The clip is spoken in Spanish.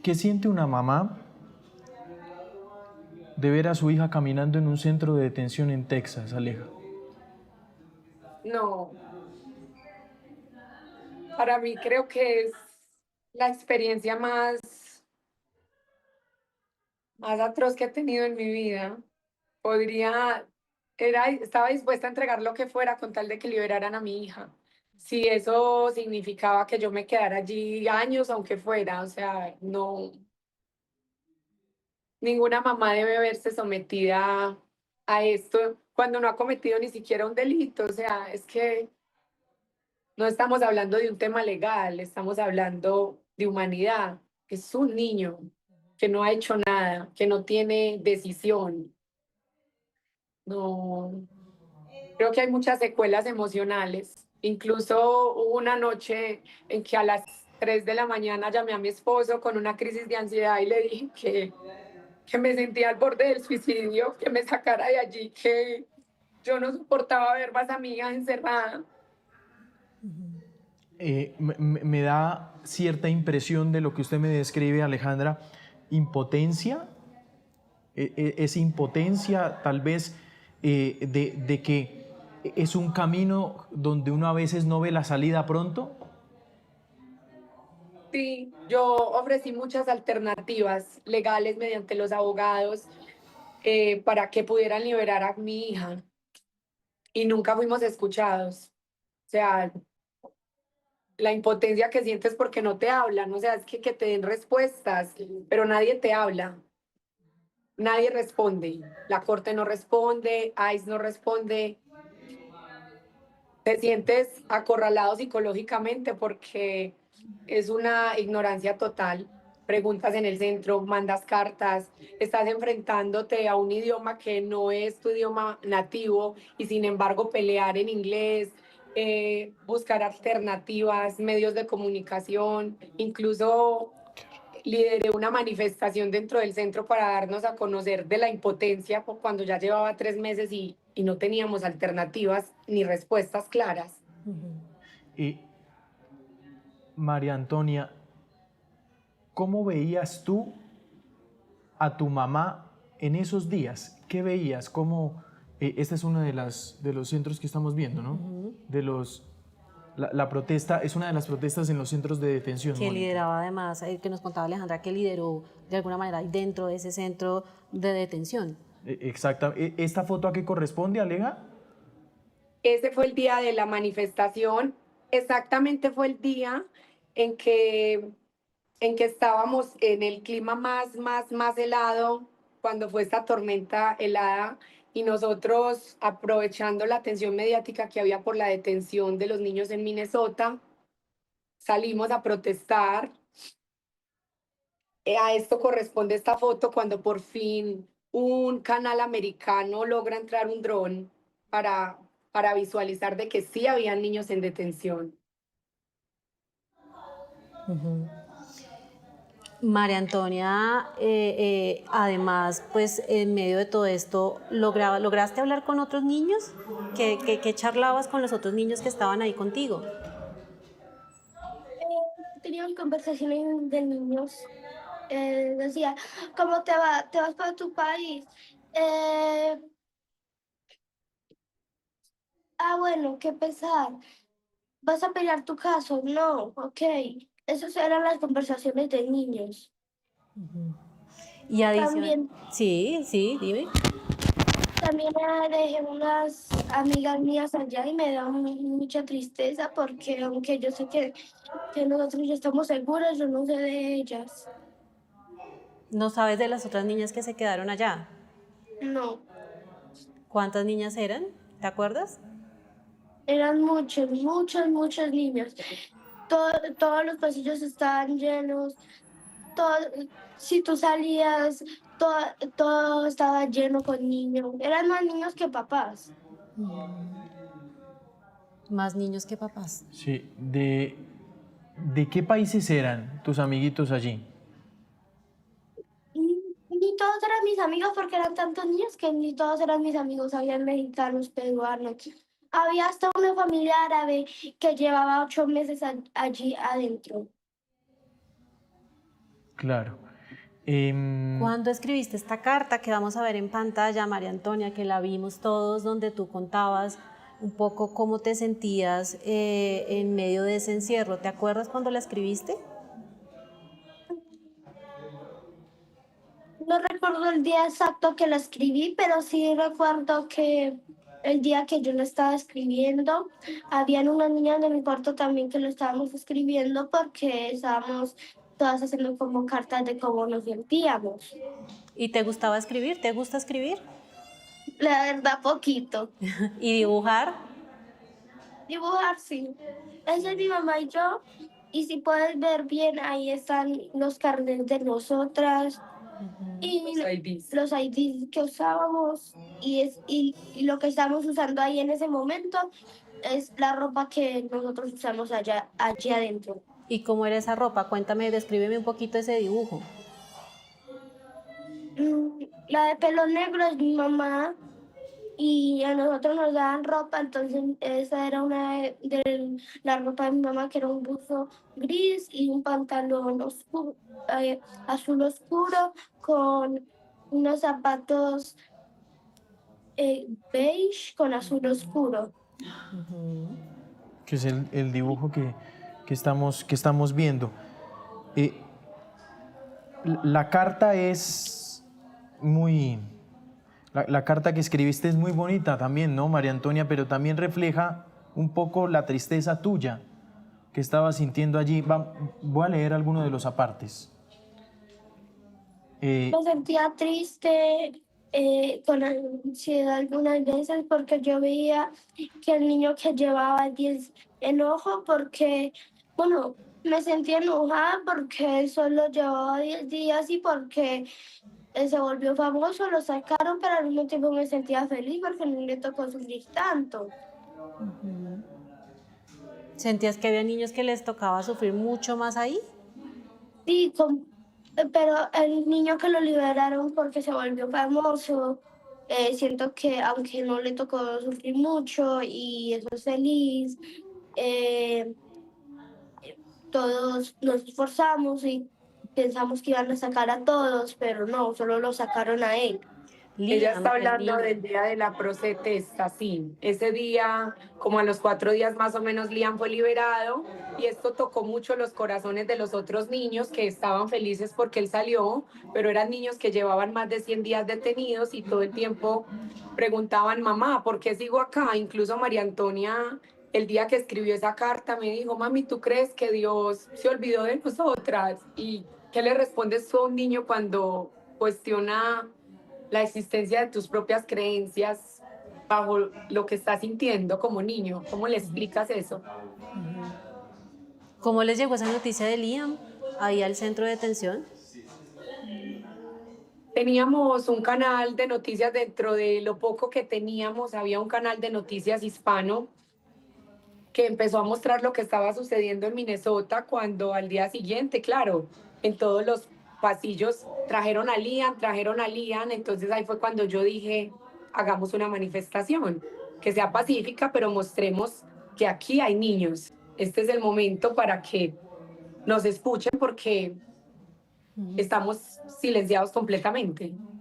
¿Qué siente una mamá de ver a su hija caminando en un centro de detención en Texas, Aleja? No, para mí creo que es la experiencia más atroz que he tenido en mi vida. Podría, estaba dispuesta a entregar lo que fuera con tal de que liberaran a mi hija. Si eso significaba que yo me quedara allí años, aunque fuera, o sea, no, ninguna mamá debe verse sometida a esto cuando no ha cometido ni siquiera un delito. O sea, es que no estamos hablando de un tema legal, estamos hablando de humanidad. Es un niño que no ha hecho nada, que no tiene decisión. No, creo que hay muchas secuelas emocionales. Incluso hubo una noche en que a las 3 de la mañana llamé a mi esposo con una crisis de ansiedad y le dije que me sentía al borde del suicidio, que me sacara de allí, que yo no soportaba ver más amigas encerradas. Me da cierta impresión de lo que usted me describe, Alejandra, impotencia, es impotencia tal vez de que es un camino donde uno a veces no ve la salida pronto. Sí, yo ofrecí muchas alternativas legales mediante los abogados para que pudieran liberar a mi hija y nunca fuimos escuchados. O sea, la impotencia que sientes porque no te hablan, o sea, es que te den respuestas, pero nadie te habla, nadie responde. La corte no responde, ICE no responde. Te sientes acorralado psicológicamente porque es una ignorancia total. Preguntas en el centro, mandas cartas, estás enfrentándote a un idioma que no es tu idioma nativo y sin embargo pelear en inglés, buscar alternativas, medios de comunicación, incluso lideré una manifestación dentro del centro para darnos a conocer de la impotencia cuando ya llevaba 3 meses y no teníamos alternativas ni respuestas claras. Y María Antonia, ¿cómo veías tú a tu mamá en esos días? ¿Qué veías? ¿Cómo, este es uno de los centros que estamos viendo, ¿no? De los, la protesta, es una de las protestas en los centros de detención, Que Mónica. lideraba además, que nos contaba Alejandra, que lideró de alguna manera dentro de ese centro de detención. Exacta. ¿Esta foto a qué corresponde, Aleja? Ese fue el día de la manifestación, exactamente fue el día en que, en que estábamos en el clima más helado, cuando fue esta tormenta helada, y nosotros aprovechando la atención mediática que había por la detención de los niños en Minnesota, salimos a protestar. A esto corresponde esta foto cuando por fin un canal americano logra entrar un dron para, para visualizar de que sí habían niños en detención. María Antonia, además, pues en medio de todo esto, ¿lograste hablar con otros niños? ¿Qué charlabas con los otros niños que estaban ahí contigo? Teníamos conversaciones de niños. Decía, ¿cómo te va? ¿Te vas para tu país? Eh, bueno, qué pesar. ¿Vas a pelear tu caso? No, ok. Esas eran las conversaciones de niños. Y adición, También, sí, sí, dime. también dejé unas amigas mías allá y me da mucha tristeza porque aunque yo sé que nosotros ya estamos seguros, yo no sé de ellas. ¿No sabes de las otras niñas que se quedaron allá? No, ¿Cuántas niñas eran? ¿Te acuerdas? eran muchas niñas. Todos los pasillos estaban llenos, todo, si tú salías, todo, todo estaba lleno con niños. Eran más niños que papás. Más niños que papás. Sí. ¿De qué países eran tus amiguitos allí? Ni todos eran mis amigos porque eran tantos niños que ni todos eran mis amigos. Habían mexicanos, peruanos. Había hasta una familia árabe que llevaba 8 meses allí adentro. Claro. ¿Cuándo escribiste esta carta que vamos a ver en pantalla, María Antonia, que la vimos todos, donde tú contabas un poco cómo te sentías en medio de ese encierro? ¿Te acuerdas cuando la escribiste? No recuerdo el día exacto que la escribí, pero sí recuerdo que el día que yo lo estaba escribiendo, habían unas niñas de mi cuarto también que lo estábamos escribiendo porque estábamos todas haciendo como cartas de cómo nos sentíamos. ¿Y te gustaba escribir? ¿Te gusta escribir? La verdad, poquito. ¿Y dibujar? Dibujar, sí. Esa es mi mamá y yo. Y si puedes ver bien, ahí están los carnets de nosotras y Los IDs. los IDs que usábamos. Y lo que estamos usando ahí en ese momento es la ropa que nosotros usamos allí adentro. ¿Y cómo era esa ropa? Cuéntame, descríbeme un poquito ese dibujo. La de pelo negro es mi mamá y a nosotros nos daban ropa, entonces esa era una de la ropa de mi mamá, que era un buzo gris y un pantalón oscuro, azul oscuro con unos zapatos beige con azul oscuro. Que es el dibujo que estamos viendo. La carta es muy... La carta que escribiste es muy bonita también, ¿no, María Antonia? Pero también refleja un poco la tristeza tuya que estabas sintiendo allí. Voy a leer algunos de los apartes. Me sentía triste, con ansiedad algunas veces porque yo veía que el niño que llevaba 10 enojo porque, bueno, me sentía enojada porque él solo llevaba 10 días y porque se volvió famoso, lo sacaron, pero al mismo tiempo me sentía feliz porque no le tocó sufrir tanto. ¿Sentías que había niños que les tocaba sufrir mucho más ahí? Sí, pero el niño que lo liberaron porque se volvió famoso, siento que aunque no le tocó sufrir mucho y eso es feliz, eh, todos nos esforzamos y pensamos que iban a sacar a todos, pero no, solo lo sacaron a él. Ella Liam, está el hablando niño. del día de la protesta, sí. Ese día, como a los 4 días más o menos, Liam fue liberado y esto tocó mucho los corazones de los otros niños que estaban felices porque él salió, pero eran niños que llevaban más de 100 días detenidos y todo el tiempo preguntaban, mamá, ¿por qué sigo acá? Incluso María Antonia, el día que escribió esa carta, me dijo, mami, ¿tú crees que Dios se olvidó de nosotras? ¿Y qué le respondes tú a un niño cuando cuestiona la existencia de tus propias creencias bajo lo que estás sintiendo como niño? ¿Cómo le explicas eso? ¿Cómo les llegó esa noticia de Liam ahí al centro de detención? Teníamos un canal de noticias dentro de lo poco que teníamos, había un canal de noticias hispano que empezó a mostrar lo que estaba sucediendo en Minnesota cuando al día siguiente, claro, en todos los pasillos trajeron a Liam, entonces ahí fue cuando yo dije, hagamos una manifestación, que sea pacífica, pero mostremos que aquí hay niños. Este es el momento para que nos escuchen porque estamos silenciados completamente.